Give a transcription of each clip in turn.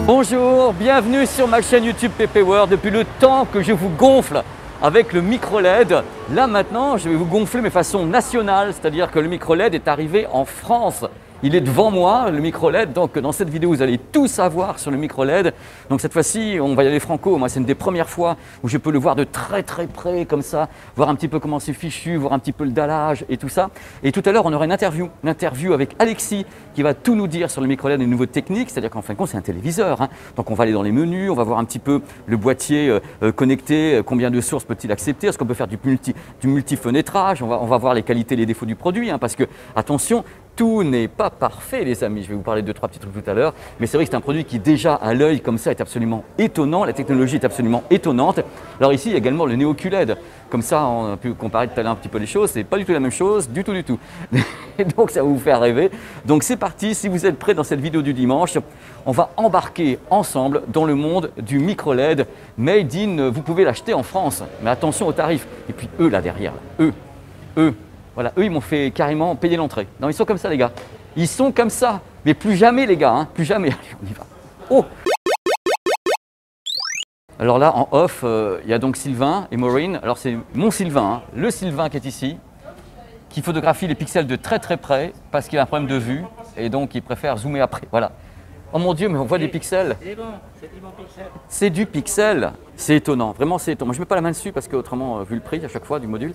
Bonjour, bienvenue sur ma chaîne YouTube PP World. Depuis le temps que je vous gonfle avec le micro LED, là maintenant je vais vous gonfler mais façon nationale, c'est-à-dire que le micro LED est arrivé en France. Il est devant moi, le micro LED, donc dans cette vidéo vous allez tout savoir sur le micro LED. Donc cette fois-ci on va y aller franco, moi c'est une des premières fois où je peux le voir de très près comme ça, voir un petit peu comment c'est fichu, voir un petit peu le dallage et tout ça. Et tout à l'heure on aura une interview avec Alexis qui va tout nous dire sur le micro LED et les nouveaux techniques, c'est-à-dire qu'en fin de compte c'est un téléviseur. Hein. Donc on va aller dans les menus, on va voir un petit peu le boîtier connecté, combien de sources peut-il accepter, est-ce qu'on peut faire du multi-fenêtrage, on va voir les qualités et les défauts du produit, hein, parce que attention, tout n'est pas parfait les amis, je vais vous parler de 2-3 petits trucs tout à l'heure, mais c'est vrai que c'est un produit qui déjà à l'œil comme ça est absolument étonnant, la technologie est absolument étonnante. Alors ici il y a également le Neo QLED, comme ça on a pu comparer tout à l'heure un petit peu les choses, c'est pas du tout la même chose, du tout. Et donc ça va vous faire rêver. Donc c'est parti, si vous êtes prêts dans cette vidéo du dimanche, on va embarquer ensemble dans le monde du micro LED made in, vous pouvez l'acheter en France, mais attention aux tarifs. Et puis eux là derrière, là, eux. Voilà, eux, ils m'ont fait carrément payer l'entrée. Non, ils sont comme ça, les gars. Ils sont comme ça. Mais plus jamais, les gars, hein. Plus jamais. Allez, on y va. Oh! Alors là, en off, il y a donc Sylvain et Maureen. Alors, c'est mon Sylvain, hein. Le Sylvain qui est ici, qui photographie les pixels de très près parce qu'il a un problème de vue et donc il préfère zoomer après. Voilà. Oh mon Dieu, mais on voit des pixels. C'est bon, c'est du bon pixel. C'est du pixel. C'est étonnant, vraiment c'est étonnant. Moi, je ne mets pas la main dessus parce qu'autrement, vu le prix à chaque fois du module,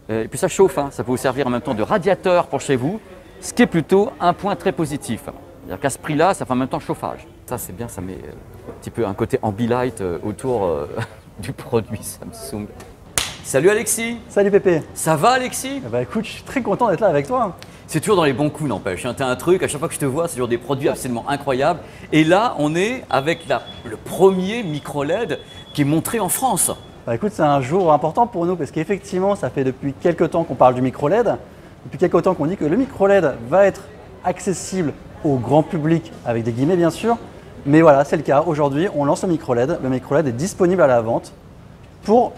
et puis ça chauffe, hein. Ça peut vous servir en même temps de radiateur pour chez vous, ce qui est plutôt un point très positif. C'est-à-dire qu'à ce prix-là, ça fait en même temps chauffage. Ça c'est bien, ça met un petit peu un côté ambilight autour du produit Samsung. Salut Alexis. Salut Pépé. Ça va Alexis? Bah écoute, je suis très content d'être là avec toi. C'est toujours dans les bons coups, n'empêche. T'as un truc, à chaque fois que je te vois, c'est toujours des produits absolument incroyables. Et là, on est avec le premier micro LED qui est montré en France. Bah écoute, c'est un jour important pour nous parce qu'effectivement, ça fait depuis quelques temps qu'on parle du micro LED. Depuis quelques temps qu'on dit que le micro LED va être accessible au grand public, avec des guillemets bien sûr. Mais voilà, c'est le cas. Aujourd'hui, on lance le micro LED. Le micro LED est disponible à la vente pour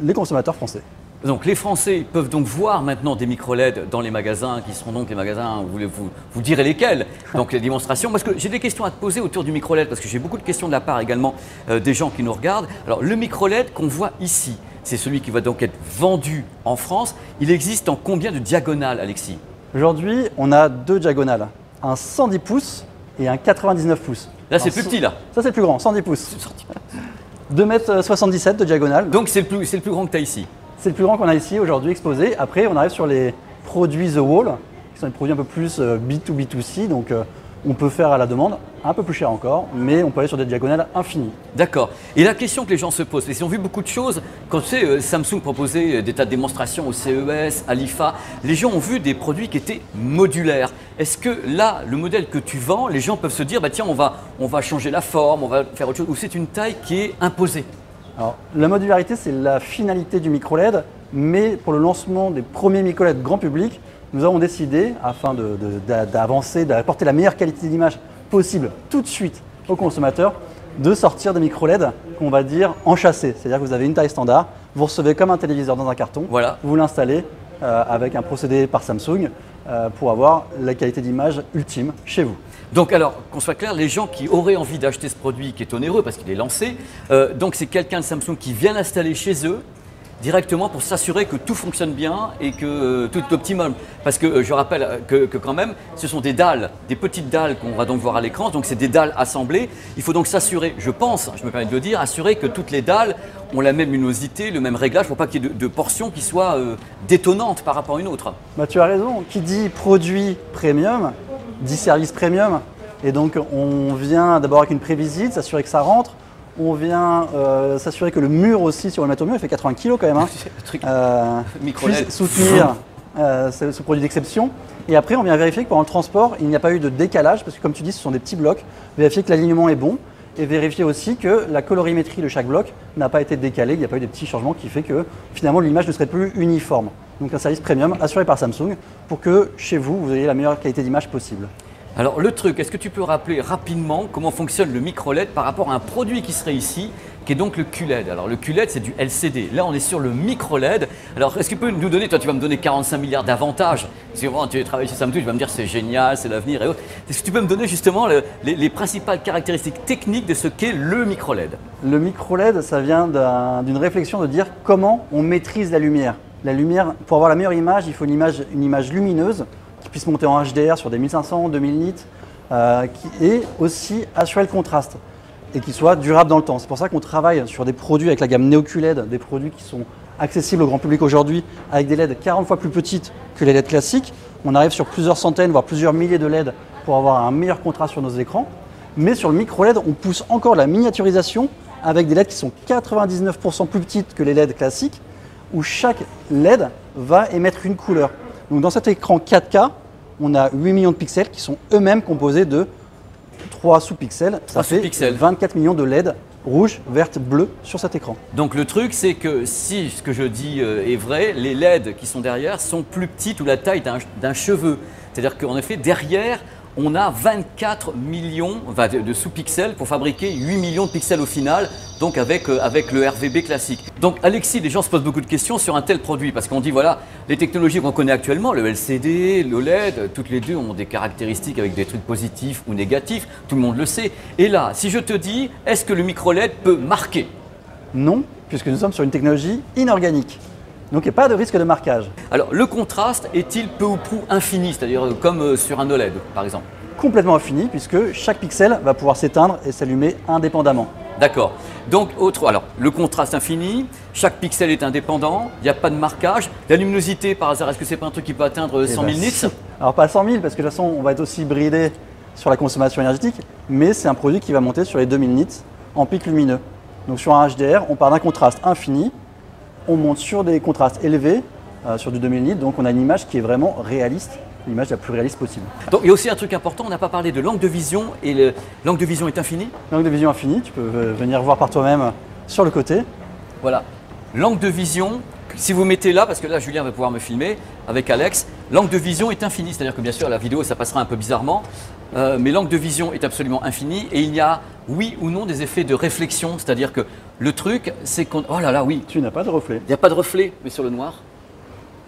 les consommateurs français. Donc les Français peuvent donc voir maintenant des micro LED dans les magasins, qui seront donc les magasins, vous direz lesquels, donc les démonstrations. Parce que j'ai des questions à te poser autour du micro LED, parce que j'ai beaucoup de questions de la part également des gens qui nous regardent. Alors le micro LED qu'on voit ici, c'est celui qui va donc être vendu en France. Il existe en combien de diagonales, Alexis? Aujourd'hui, on a deux diagonales, un 110 pouces et un 99 pouces. Là c'est plus petit là. Ça c'est le plus grand, 110 pouces. 2,77 m de diagonale. Donc c'est le plus grand que tu as ici. C'est le plus grand qu'on a ici aujourd'hui exposé. Après, on arrive sur les produits The Wall, qui sont des produits un peu plus B2B2C, donc on peut faire à la demande, un peu plus cher encore, mais on peut aller sur des diagonales infinies. D'accord. Et la question que les gens se posent, ils ont vu beaucoup de choses, quand tu sais, Samsung proposait des tas de démonstrations au CES, à l'IFA, les gens ont vu des produits qui étaient modulaires. Est-ce que là, le modèle que tu vends, les gens peuvent se dire, bah tiens, on va changer la forme, on va faire autre chose, ou c'est une taille qui est imposée? Alors, la modularité, c'est la finalité du micro LED, mais pour le lancement des premiers micro LED grand public, nous avons décidé, afin d'avancer, d'apporter la meilleure qualité d'image possible tout de suite aux consommateurs, de sortir des micro LED qu'on va dire enchâssés. C'est-à-dire que vous avez une taille standard, vous recevez comme un téléviseur dans un carton, voilà. Vous l'installez avec un procédé par Samsung pour avoir la qualité d'image ultime chez vous. Donc alors, qu'on soit clair, les gens qui auraient envie d'acheter ce produit qui est onéreux parce qu'il est lancé, donc c'est quelqu'un de Samsung qui vient l'installer chez eux directement pour s'assurer que tout fonctionne bien et que tout est optimum. Parce que je rappelle que quand même, ce sont des dalles, des petites dalles qu'on va donc voir à l'écran, donc c'est des dalles assemblées. Il faut donc s'assurer, je pense, je me permets de le dire, assurer que toutes les dalles ont la même luminosité, le même réglage pour pas qu'il y ait de portions qui soient détonnantes par rapport à une autre. Bah, tu as raison, qui dit produit premium, dit service premium. Et donc on vient d'abord avec une prévisite, s'assurer que ça rentre. On vient s'assurer que le mur aussi, si on le met au mur, il fait 80 kg quand même. Hein. Puisse soutenir ce produit d'exception. Et après, on vient vérifier que pendant le transport, il n'y a pas eu de décalage, parce que comme tu dis, ce sont des petits blocs. Vérifier que l'alignement est bon et vérifier aussi que la colorimétrie de chaque bloc n'a pas été décalée, il n'y a pas eu des petits changements qui fait que finalement l'image ne serait plus uniforme. Donc un service premium assuré par Samsung pour que chez vous, vous ayez la meilleure qualité d'image possible. Alors le truc, est-ce que tu peux rappeler rapidement comment fonctionne le micro LED par rapport à un produit qui serait ici, qui est donc le QLED. Alors le QLED, c'est du LCD. Là, on est sur le micro-LED. Alors, est-ce que tu peux nous donner, toi, tu vas me donner 45 milliards d'avantages. Si vraiment tu travailles chez Samsung, tu vas me dire c'est génial, c'est l'avenir et autres. Est-ce que tu peux me donner justement les principales caractéristiques techniques de ce qu'est le micro-LED? Le micro-LED, ça vient d'une réflexion de dire comment on maîtrise la lumière. La lumière, pour avoir la meilleure image, il faut une image lumineuse qui puisse monter en HDR sur des 1500, 2000 nits, et aussi assurer le contraste et qui soit durable dans le temps. C'est pour ça qu'on travaille sur des produits avec la gamme Neo QLED, des produits qui sont accessibles au grand public aujourd'hui avec des LED 40 fois plus petites que les LED classiques. On arrive sur plusieurs centaines, voire plusieurs milliers de LED pour avoir un meilleur contraste sur nos écrans. Mais sur le micro-LED, on pousse encore la miniaturisation avec des LED qui sont 99% plus petites que les LED classiques, où chaque LED va émettre une couleur. Donc dans cet écran 4K, on a 8 millions de pixels qui sont eux-mêmes composés de 3 sous-pixels. Ça fait 24 millions de LED rouge, verte, bleu sur cet écran. Donc le truc, c'est que si ce que je dis est vrai, les LED qui sont derrière sont plus petites ou la taille d'un cheveu. C'est-à-dire qu'en effet, derrière, on a 24 millions de sous-pixels pour fabriquer 8 millions de pixels au final, donc avec le RVB classique. Donc Alexis, les gens se posent beaucoup de questions sur un tel produit, parce qu'on dit voilà, les technologies qu'on connaît actuellement, le LCD, l'OLED, toutes les deux ont des caractéristiques avec des trucs positifs ou négatifs, tout le monde le sait. Et là, si je te dis, est-ce que le micro-LED peut marquer? Non, puisque nous sommes sur une technologie inorganique. Donc il n'y a pas de risque de marquage. Alors le contraste est-il peu ou prou infini, c'est-à-dire comme sur un OLED par exemple? Complètement infini puisque chaque pixel va pouvoir s'éteindre et s'allumer indépendamment. D'accord. Donc alors le contraste infini, chaque pixel est indépendant, il n'y a pas de marquage. La luminosité par hasard, est-ce que c'est pas un truc qui peut atteindre 100 000 nits? Alors pas 100 000 parce que de toute façon on va être aussi bridé sur la consommation énergétique, mais c'est un produit qui va monter sur les 2000 nits en pic lumineux. Donc sur un HDR, on part d'un contraste infini. On monte sur des contrastes élevés, sur du 2000 nits, donc on a une image qui est vraiment réaliste, l'image la plus réaliste possible. Donc il y a aussi un truc important, on n'a pas parlé de l'angle de vision, et l'angle de vision est infini? L'angle de vision infini, tu peux venir voir par toi-même sur le côté. Voilà, l'angle de vision, si vous mettez là, parce que là Julien va pouvoir me filmer avec Alex, l'angle de vision est infini, c'est-à-dire que bien sûr la vidéo ça passera un peu bizarrement, mais l'angle de vision est absolument infini et il y a oui ou non des effets de réflexion, c'est-à-dire que le truc c'est qu'on… Oh là là oui. Tu n'as pas de reflet. Il n'y a pas de reflet, mais sur le noir,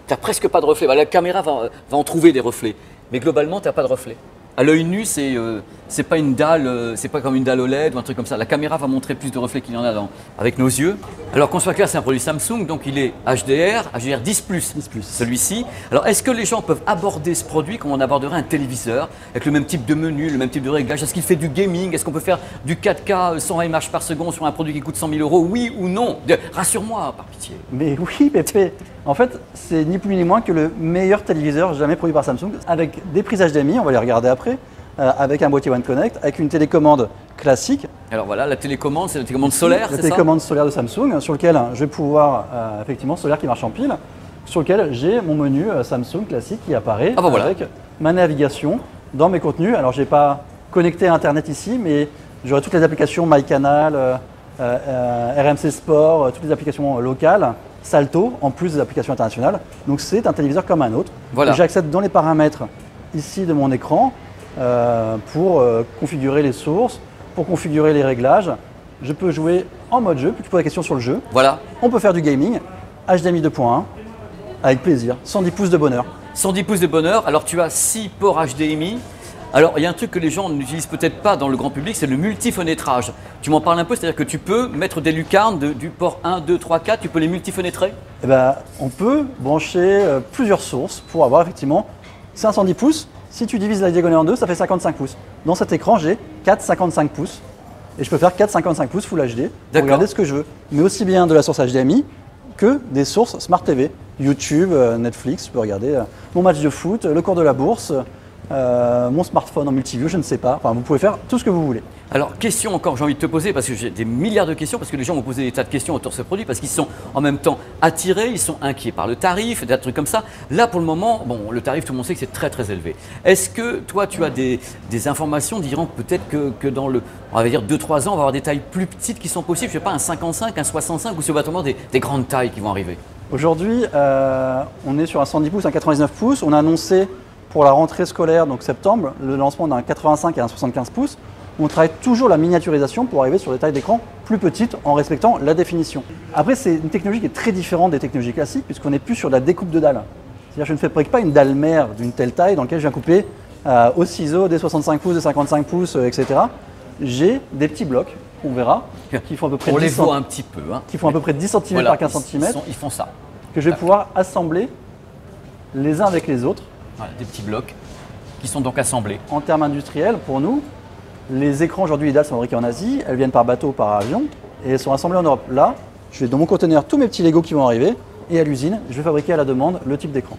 tu n'as presque pas de reflet. Bah, la caméra va en trouver des reflets, mais globalement tu n'as pas de reflet. À l'œil nu, c'est pas une dalle, c'est pas comme une dalle OLED ou un truc comme ça. La caméra va montrer plus de reflets qu'il y en a avec nos yeux. Alors qu'on soit clair, c'est un produit Samsung, donc il est HDR 10+, celui-ci. Alors est-ce que les gens peuvent aborder ce produit comme on aborderait un téléviseur, avec le même type de menu, le même type de réglage? Est-ce qu'il fait du gaming? Est-ce qu'on peut faire du 4K 120 images par seconde sur un produit qui coûte 100 000 €? Oui ou non? Rassure-moi, par pitié. Mais oui, Pépé. En fait, c'est ni plus ni moins que le meilleur téléviseur jamais produit par Samsung, avec des prises HDMI, on va les regarder après, avec un boîtier One Connect, avec une télécommande classique. Alors voilà, la télécommande, c'est la télécommande solaire, c'est ça? La télécommande solaire de Samsung, sur lequel je vais pouvoir, effectivement, solaire qui marche en pile, sur lequel j'ai mon menu Samsung classique qui apparaît avec ma navigation dans mes contenus. Alors, je n'ai pas connecté à Internet ici, mais j'aurai toutes les applications MyCanal, RMC Sport, toutes les applications locales, Salto, en plus des applications internationales. Donc c'est un téléviseur comme un autre. Voilà. J'accède dans les paramètres ici de mon écran pour configurer les sources, pour configurer les réglages. Je peux jouer en mode jeu, puis tu poses la question sur le jeu. Voilà. On peut faire du gaming, HDMI 2.1, avec plaisir, 110 pouces de bonheur. 110 pouces de bonheur, alors tu as 6 ports HDMI. Alors, il y a un truc que les gens n'utilisent peut-être pas dans le grand public, c'est le multifenêtrage. Tu m'en parles un peu, c'est-à-dire que tu peux mettre des lucarnes du port 1, 2, 3, 4, tu peux les multifenêtrer? Eh ben, on peut brancher plusieurs sources pour avoir effectivement 510 pouces. Si tu divises la diagonale en deux, ça fait 55 pouces. Dans cet écran, j'ai 4,55 pouces. Et je peux faire 4,55 pouces Full HD pour regarder ce que je veux. Mais aussi bien de la source HDMI que des sources Smart TV. YouTube, Netflix, je peux regarder mon match de foot, le cours de la bourse, mon smartphone en multiview, je ne sais pas. Enfin, vous pouvez faire tout ce que vous voulez. Alors, question encore, j'ai envie de te poser, parce que j'ai des milliards de questions, parce que les gens m'ont posé des tas de questions autour de ce produit, parce qu'ils sont en même temps attirés, ils sont inquiets par le tarif, des trucs comme ça. Là, pour le moment, bon, le tarif, tout le monde sait que c'est très très élevé. Est-ce que toi, tu as des informations disant peut-être que dans on va dire 2-3 ans, on va avoir des tailles plus petites qui sont possibles? Je ne sais pas, un 55, un 65, ou c'est vraiment des grandes tailles qui vont arriver? Aujourd'hui, on est sur un 110 pouces, un 99 pouces. On a annoncé pour la rentrée scolaire, donc septembre, le lancement d'un 85 et un 75 pouces. on travaille toujours la miniaturisation pour arriver sur des tailles d'écran plus petites en respectant la définition. Après, c'est une technologie qui est très différente des technologies classiques puisqu'on n'est plus sur la découpe de dalles. C'est-à-dire je ne fabrique pas une dalle mère d'une telle taille dans laquelle je viens couper au ciseau des 65 pouces, des 55 pouces, etc. J'ai des petits blocs, on verra, qui font à peu près, on les voit un petit peu, hein. Qui font à peu près 10 cm voilà, par 15 cm. Ils font ça. Que je vais pouvoir assembler les uns avec les autres. Voilà, des petits blocs qui sont donc assemblés. En termes industriels, pour nous, les écrans aujourd'hui, les dalles sont fabriquées en Asie, elles viennent par bateau, par avion, et elles sont assemblées en Europe. Là, je vais dans mon conteneur tous mes petits Lego qui vont arriver, et à l'usine, je vais fabriquer à la demande le type d'écran.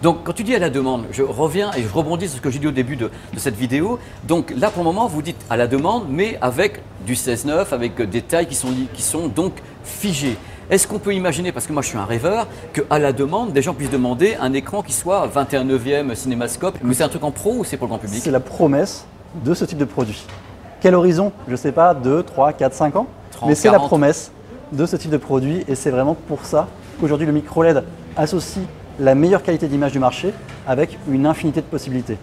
Donc quand tu dis à la demande, je reviens et je rebondis sur ce que j'ai dit au début de cette vidéo. Donc là pour le moment, vous dites à la demande, mais avec du 16:9, avec des tailles qui sont donc figées. Est-ce qu'on peut imaginer, parce que moi je suis un rêveur, qu'à la demande, des gens puissent demander un écran qui soit 21/9 cinémascope, mais c'est un truc en pro ou c'est pour le grand public? C'est la promesse de ce type de produit. Quel horizon? Je ne sais pas, 2, 3, 4, 5 ans, 30, mais c'est 40. la promesse de ce type de produit et c'est vraiment pour ça qu'aujourd'hui le micro LED associe la meilleure qualité d'image du marché avec une infinité de possibilités.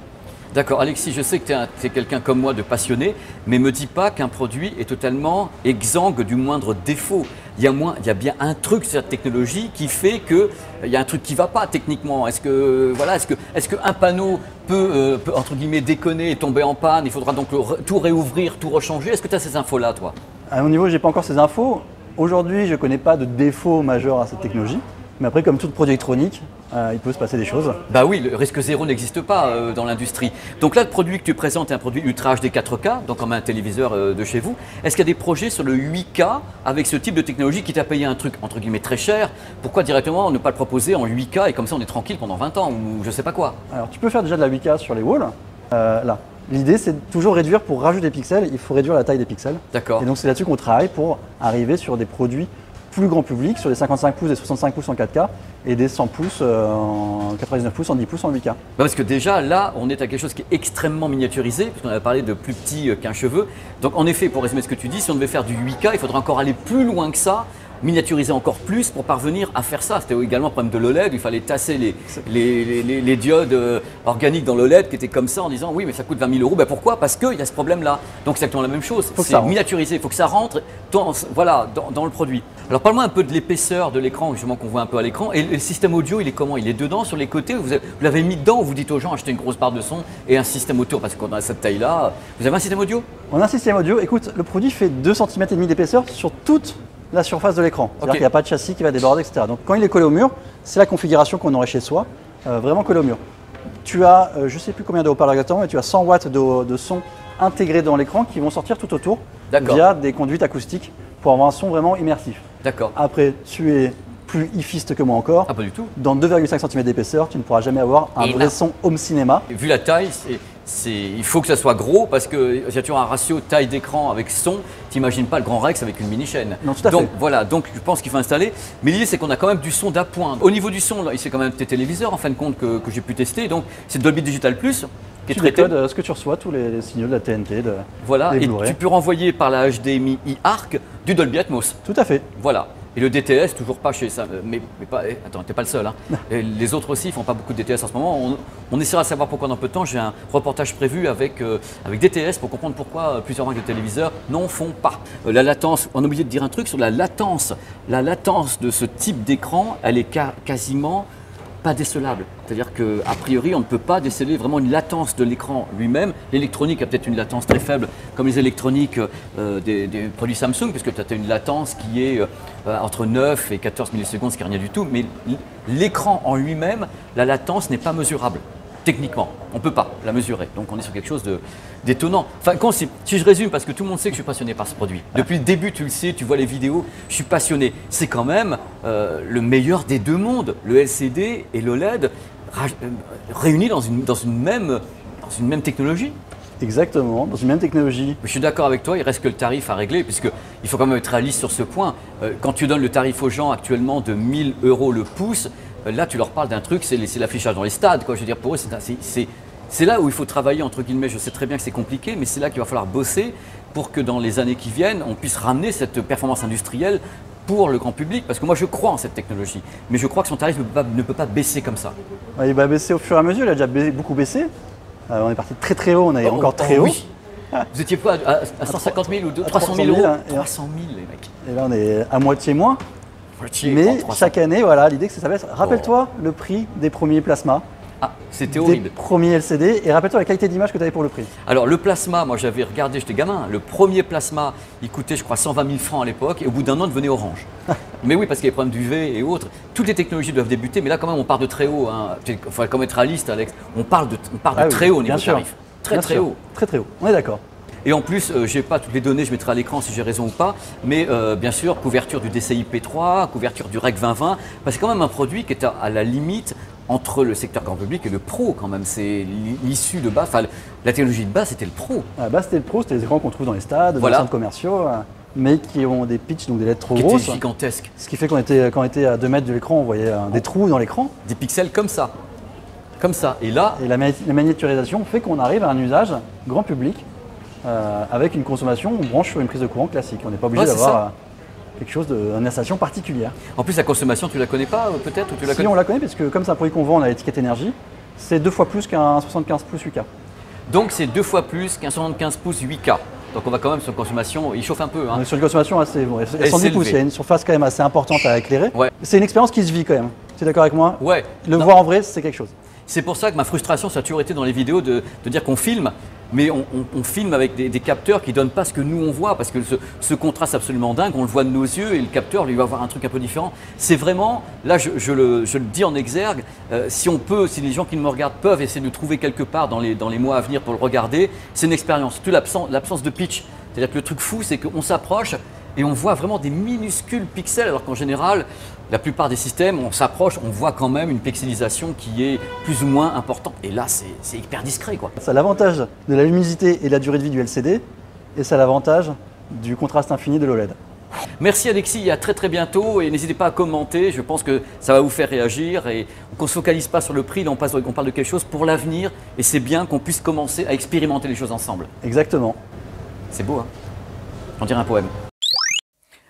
D'accord, Alexis, je sais que tu es quelqu'un comme moi de passionné, mais me dis pas qu'un produit est totalement exsangue du moindre défaut. Il y a bien un truc sur cette technologie qui fait qu'il y a un truc qui ne va pas techniquement. Est-ce qu'un panneau peut, entre guillemets, déconner et tomber en panne? Il faudra donc tout réouvrir, tout rechanger. Est-ce que tu as ces infos-là, toi? À mon niveau, je n'ai pas encore ces infos. Aujourd'hui, je ne connais pas de défaut majeur à cette technologie. Mais après, comme tout produit électronique, il peut se passer des choses. Bah oui, le risque zéro n'existe pas dans l'industrie. Donc là, le produit que tu présentes est un produit Ultra HD 4K, donc comme un téléviseur de chez vous. Est-ce qu'il y a des projets sur le 8K avec ce type de technologie qui t'a payé un truc entre guillemets très cher? Pourquoi directement ne pas le proposer en 8K et comme ça on est tranquille pendant 20 ans ou je sais pas quoi? Alors tu peux faire déjà de la 8K sur les walls. Là. L'idée c'est de toujours réduire pour rajouter des pixels, il faut réduire la taille des pixels. D'accord. Et donc c'est là-dessus qu'on travaille pour arriver sur des produits plus grand public, sur les 55 pouces et 65 pouces en 4K et des 100 pouces en 99 pouces, en 10 pouces en 8K. Parce que déjà là, on est à quelque chose qui est extrêmement miniaturisé, puisqu'on avait parlé de plus petit qu'un cheveu. Donc en effet, pour résumer ce que tu dis, si on devait faire du 8K, il faudrait encore aller plus loin que ça, miniaturiser encore plus pour parvenir à faire ça. C'était également le problème de l'OLED, il fallait tasser les diodes organiques dans l'OLED qui étaient comme ça en disant oui mais ça coûte 20 000 €. Ben pourquoi? Parce qu'il y a ce problème-là. Donc c'est exactement la même chose, c'est miniaturisé, il faut que ça rentre dans le produit. Alors parle-moi un peu de l'épaisseur de l'écran, justement qu'on voit un peu à l'écran. Et le système audio, il est comment? Il est dedans, sur les côtés? Vous l'avez mis dedans ou vous dites aux gens achetez une grosse barre de son et un système audio? Parce qu'on a cette taille-là. Vous avez un système audio? On a un système audio. Écoute, le produit fait 2,5 cm d'épaisseur sur toute la surface de l'écran. C'est-à-dire qu'il n'y a pas de châssis qui va déborder, etc. Donc quand il est collé au mur, c'est la configuration qu'on aurait chez soi, vraiment collé au mur. Tu as, je ne sais plus combien de haut-parleurs exactement, mais tu as 100 watts de son intégrés dans l'écran qui vont sortir tout autour via des conduites acoustiques pour avoir un son vraiment immersif. D'accord. Après, tu es plus hifiste que moi encore. Ah, pas du tout. Dans 2,5 cm d'épaisseur, tu ne pourras jamais avoir un vrai son home cinéma. Vu la taille, il faut que ça soit gros parce que si tu as un ratio taille d'écran avec son, tu n'imagines pas le Grand Rex avec une mini chaîne. Non, tout à donc fait. Voilà, donc je pense qu'il faut installer. Mais l'idée c'est qu'on a quand même du son d'appoint. Au niveau du son, c'est quand même tes téléviseurs en fin de compte que j'ai pu tester. Donc c'est Dolby Digital Plus qui est traité. Tu décodes ce que tu reçois, tous les signaux de la TNT, voilà, des et Blu-ray. tu peux renvoyer par la HDMI e-Arc du Dolby Atmos. Tout à fait. Voilà. Et le DTS, toujours pas chez ça. Mais pas, attends, t'es pas le seul. Hein. Et les autres aussi, ils font pas beaucoup de DTS en ce moment. On essaiera de savoir pourquoi dans peu de temps. J'ai un reportage prévu avec DTS pour comprendre pourquoi plusieurs marques de téléviseurs n'en font pas. La latence, on a oublié de dire un truc sur la latence. La latence de ce type d'écran, elle est quasiment pas décelable. C'est-à-dire qu'a priori, on ne peut pas déceler vraiment une latence de l'écran lui-même. L'électronique a peut-être une latence très faible, comme les électroniques des produits Samsung, puisque tu as une latence qui est entre 9 et 14 millisecondes, ce qui n'est rien du tout. Mais l'écran en lui-même, la latence n'est pas mesurable. Techniquement, on ne peut pas la mesurer. Donc on est sur quelque chose d'étonnant. Enfin, si je résume, parce que tout le monde sait que je suis passionné par ce produit. Depuis le début, tu le sais, tu vois les vidéos, je suis passionné. C'est quand même le meilleur des deux mondes, le LCD et l'OLED réunis dans une même technologie. Exactement, dans une même technologie. Je suis d'accord avec toi, il reste que le tarif à régler, puisqu'il faut quand même être réaliste sur ce point. Quand tu donnes le tarif aux gens actuellement de 1 000 € le pouce, là tu leur parles d'un truc, c'est l'affichage dans les stades. Quoi. Je veux dire, pour eux, c'est là où il faut travailler, entre guillemets. Je sais très bien que c'est compliqué, mais c'est là qu'il va falloir bosser pour que dans les années qui viennent, on puisse ramener cette performance industrielle pour le grand public. Parce que moi, je crois en cette technologie, mais je crois que son tarif ne peut pas baisser comme ça. Il va baisser au fur et à mesure, il a déjà beaucoup baissé. On est parti très très haut, on est encore très haut. Oui. Vous étiez quoi à 150 000 ou 300 000 euros 300 000 les mecs. Et là, on est à moitié moins. Moitié, Mais 300. chaque année, voilà, l'idée que ça baisse. Rappelle-toi le prix des premiers plasmas, Ah, c'était des horrible. premiers LCD, et rappelle-toi la qualité d'image que tu avais pour le prix. Alors le plasma, moi j'avais regardé, j'étais gamin, le premier plasma, il coûtait je crois 120 000 francs à l'époque et au bout d'un an il devenait orange. Mais oui, parce qu'il y a des problèmes d'UV et autres. Toutes les technologies doivent débuter, mais là quand même on part de très haut. Il faut quand même être réaliste, Alex. On part de Ah oui, très haut au niveau bien sûr. tarif. Très Bien très sûr. haut. Très très haut, on est d'accord. Et en plus, je n'ai pas toutes les données, je mettrai à l'écran si j'ai raison ou pas, mais bien sûr, couverture du DCI-P3, couverture du REC 2020, parce que c'est quand même un produit qui est à la limite entre le secteur grand public et le pro quand même. C'est l'issue de base, enfin la technologie de base c'était le pro. À la base, c'était le pro, c'était les écrans qu'on trouve dans les stades, dans Voilà. les centres commerciaux, mais qui ont des pitchs, donc des lettres trop Qui grosses. était gigantesque. Ce qui fait quand on était à 2 mètres de l'écran, on voyait des trous dans l'écran. Des pixels comme ça. Comme ça. Et là, Et la miniaturisation fait qu'on arrive à un usage grand public avec une consommation, on branche sur une prise de courant classique. On n'est pas obligé Ouais, c'est d'avoir ça. quelque chose d'une installation particulière. en plus la consommation, tu la connais pas peut-être ou tu la Si connais on la connaît, parce que comme c'est un produit qu'on vend, on a l'étiquette énergie, c'est 2 fois plus qu'un 75 pouces 8K. Donc c'est 2 fois plus qu'un 75 pouces 8K. Donc on va quand même sur une consommation, il chauffe un peu. On Hein. est sur une consommation assez. Bon, 110 c'est pouces, il y élevé. a une surface quand même assez importante à éclairer. Ouais. C'est une expérience qui se vit quand même. Tu es d'accord avec moi? Ouais. Le Non. voir en vrai, c'est quelque chose. C'est pour ça que ma frustration, ça a toujours été dans les vidéos de dire qu'on filme, mais on filme avec des capteurs qui ne donnent pas ce que nous on voit, parce que ce contraste absolument dingue, on le voit de nos yeux et le capteur lui va avoir un truc un peu différent. C'est vraiment, là je le dis en exergue, si on peut, si les gens qui me regardent peuvent essayer de trouver quelque part dans les mois à venir pour le regarder, c'est une expérience. Surtout l'absence de pitch. C'est-à-dire que le truc fou, c'est qu'on s'approche et on voit vraiment des minuscules pixels, alors qu'en général, la plupart des systèmes, on s'approche, on voit quand même une pixelisation qui est plus ou moins importante. Et là, c'est hyper discret, quoi. Ça a l'avantage de la luminosité et de la durée de vie du LCD, et ça a l'avantage du contraste infini de l'OLED. Merci Alexis, à très très bientôt et n'hésitez pas à commenter, je pense que ça va vous faire réagir et qu'on ne se focalise pas sur le prix, là on parle de quelque chose pour l'avenir et c'est bien qu'on puisse commencer à expérimenter les choses ensemble. Exactement. C'est beau, hein? On dirait un poème.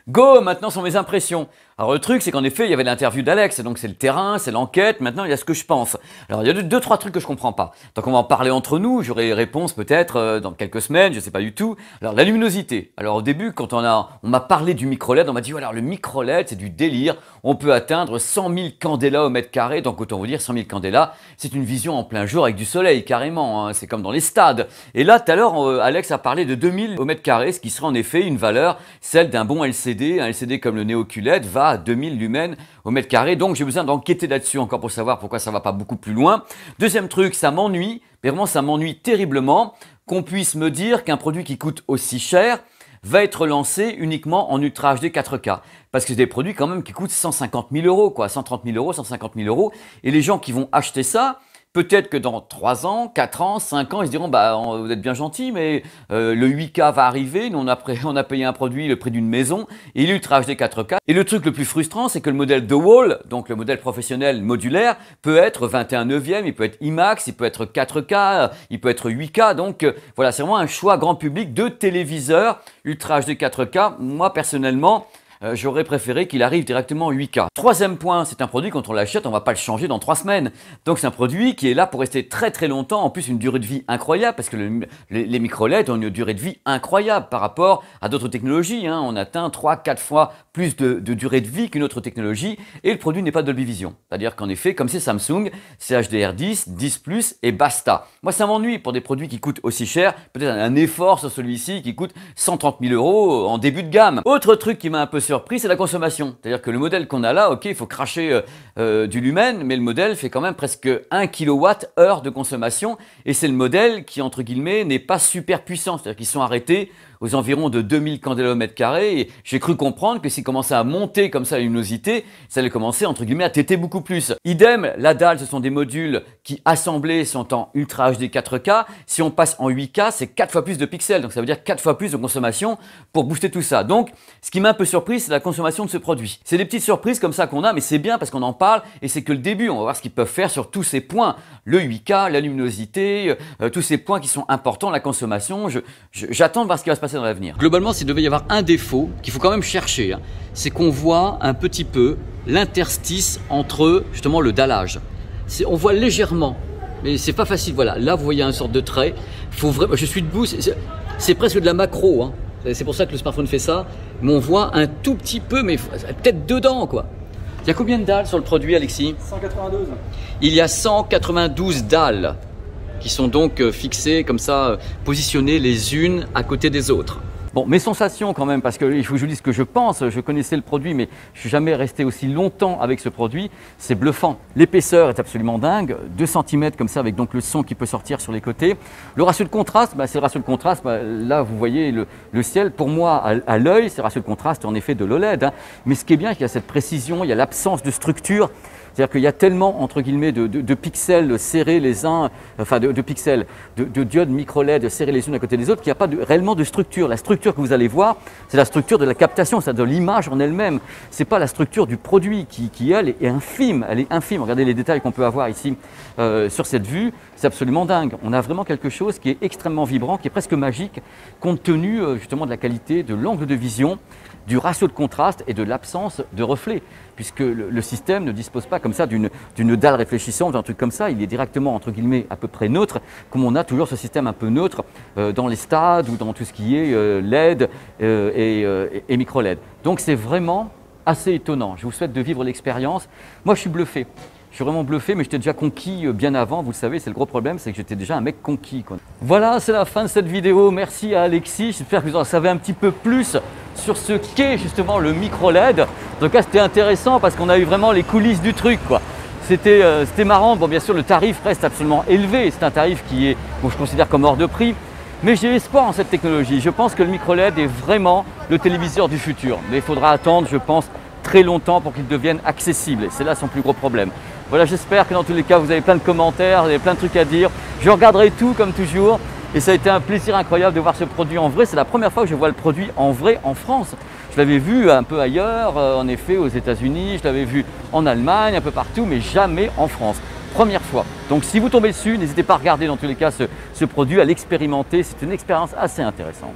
Go, maintenant sont mes impressions. Alors le truc, c'est qu'en effet, il y avait l'interview d'Alex, donc c'est le terrain, c'est l'enquête, maintenant il y a ce que je pense. Alors il y a deux, trois trucs que je comprends pas. Donc on va en parler entre nous, j'aurai les réponses peut-être dans quelques semaines, je sais pas du tout. Alors la luminosité. Alors au début, quand on m'a parlé du micro-LED, on m'a dit, voilà, le micro-LED, c'est du délire, on peut atteindre 100 000 candélas au mètre carré, donc autant vous dire 100 000 candélas, c'est une vision en plein jour avec du soleil, carrément, hein. C'est comme dans les stades. Et là, tout à l'heure, Alex a parlé de 2000 au mètre carré, ce qui serait en effet une valeur, celle d'un bon LCD. Un LCD comme le Neo QLED va à 2000 lumens au mètre carré, donc j'ai besoin d'enquêter là-dessus encore pour savoir pourquoi ça va pas beaucoup plus loin. Deuxième truc, ça m'ennuie, mais vraiment ça m'ennuie terriblement qu'on puisse me dire qu'un produit qui coûte aussi cher va être lancé uniquement en Ultra HD 4K. Parce que c'est des produits quand même qui coûtent 150 000 euros, quoi, 130 000 euros, 150 000 euros. Et les gens qui vont acheter ça, peut-être que dans 3 ans, 4 ans, 5 ans, ils se diront bah, vous êtes bien gentil, mais le 8K va arriver. Nous, on a payé un produit le prix d'une maison et l'Ultra HD 4K. Et le truc le plus frustrant, c'est que le modèle The Wall, donc le modèle professionnel modulaire, peut être 21/9, il peut être IMAX, il peut être 4K, il peut être 8K. Donc voilà, c'est vraiment un choix grand public de téléviseur Ultra HD 4K. Moi, personnellement, j'aurais préféré qu'il arrive directement en 8K. Troisième point, c'est un produit, quand on l'achète, on ne va pas le changer dans 3 semaines. Donc c'est un produit qui est là pour rester très très longtemps, en plus une durée de vie incroyable, parce que les micro-LED ont une durée de vie incroyable par rapport à d'autres technologies, hein. On atteint 3-4 fois plus de durée de vie qu'une autre technologie, et le produit n'est pas Dolby Vision. C'est-à-dire qu'en effet, comme c'est Samsung, c'est HDR10, 10+, et basta. Moi ça m'ennuie pour des produits qui coûtent aussi cher, peut-être un effort sur celui-ci qui coûte 130 000 euros en début de gamme. Autre truc qui m'a un peu surpris, c'est la consommation. C'est-à-dire que le modèle qu'on a là, ok, il faut cracher du lumen, mais le modèle fait quand même presque 1 kWh de consommation, et c'est le modèle qui, entre guillemets, n'est pas super puissant. C'est-à-dire qu'ils sont arrêtés aux environs de 2000 candélas au mètre carré, et j'ai cru comprendre que s'il commençait à monter comme ça la luminosité, ça allait commencer, entre guillemets, à téter beaucoup plus. Idem, la dalle, ce sont des modules qui, assemblés, sont en Ultra HD 4K. Si on passe en 8K, c'est 4 fois plus de pixels, donc ça veut dire 4 fois plus de consommation pour booster tout ça. Donc, ce qui m'a un peu surpris, c'est la consommation de ce produit. C'est des petites surprises comme ça qu'on a, mais c'est bien parce qu'on en parle, et c'est que le début. On va voir ce qu'ils peuvent faire sur tous ces points. Le 8K, la luminosité, tous ces points qui sont importants, la consommation. J'attends de voir ce qui va se passer dans l'avenir. Globalement, s'il devait y avoir un défaut qu'il faut quand même chercher, hein, c'est qu'on voit un petit peu l'interstice entre justement le dallage. On voit légèrement, mais c'est pas facile. Voilà, là vous voyez une sorte de trait. Je suis debout. C'est presque de la macro, hein. C'est pour ça que le smartphone fait ça, mais on voit un tout petit peu, mais peut-être dedans quoi. Il y a combien de dalles sur le produit, Alexis? 192. Il y a 192 dalles qui sont donc fixées comme ça, positionnées les unes à côté des autres. Bon, mes sensations quand même, parce qu'il faut que je vous dise ce que je pense. Je connaissais le produit, mais je ne suis jamais resté aussi longtemps avec ce produit. C'est bluffant. L'épaisseur est absolument dingue. 2 cm comme ça, avec donc le son qui peut sortir sur les côtés. Le ratio de contraste, c'est le ratio de contraste. Là, vous voyez le ciel. Pour moi, à l'œil, c'est le ratio de contraste en effet de l'OLED. Hein. Mais ce qui est bien, c'est qu'il y a cette précision, il y a l'absence de structure. C'est-à-dire qu'il y a tellement, entre guillemets, de pixels serrés les uns, enfin de pixels, de diodes micro-LED serrés les unes à côté des autres, qu'il n'y a pas réellement de structure. La structure que vous allez voir, c'est la structure de la captation, c'est-à-dire de l'image en elle-même. Ce n'est pas la structure du produit qui, elle, est infime. Elle est infime. Regardez les détails qu'on peut avoir ici sur cette vue. C'est absolument dingue. On a vraiment quelque chose qui est extrêmement vibrant, qui est presque magique, compte tenu justement de la qualité, de l'angle de vision, du ratio de contraste et de l'absence de reflets, puisque le système ne dispose pas comme ça d'une dalle réfléchissante, d'un truc comme ça. Il est directement, entre guillemets, à peu près neutre, comme on a toujours ce système un peu neutre dans les stades ou dans tout ce qui est LED et micro-LED. Donc c'est vraiment assez étonnant. Je vous souhaite de vivre l'expérience. Moi, je suis bluffé. Je suis vraiment bluffé, mais j'étais déjà conquis bien avant. Vous le savez, c'est le gros problème, c'est que j'étais déjà un mec conquis, quoi. Voilà, c'est la fin de cette vidéo. Merci à Alexis. J'espère que vous en savez un petit peu plus sur ce qu'est justement le micro-LED. En tout cas, c'était intéressant parce qu'on a eu vraiment les coulisses du truc, quoi. C'était marrant. Bon, bien sûr, le tarif reste absolument élevé. C'est un tarif qui est, bon, je considère comme hors de prix. Mais j'ai espoir en cette technologie. Je pense que le micro-LED est vraiment le téléviseur du futur. Mais il faudra attendre, je pense, très longtemps pour qu'il devienne accessible. Et c'est là son plus gros problème. Voilà, j'espère que dans tous les cas, vous avez plein de commentaires, vous avez plein de trucs à dire. Je regarderai tout comme toujours. Et ça a été un plaisir incroyable de voir ce produit en vrai. C'est la première fois que je vois le produit en vrai en France. Je l'avais vu un peu ailleurs, en effet, aux États-Unis. Je l'avais vu en Allemagne, un peu partout, mais jamais en France. Première fois. Donc si vous tombez dessus, n'hésitez pas à regarder dans tous les cas ce produit, à l'expérimenter. C'est une expérience assez intéressante.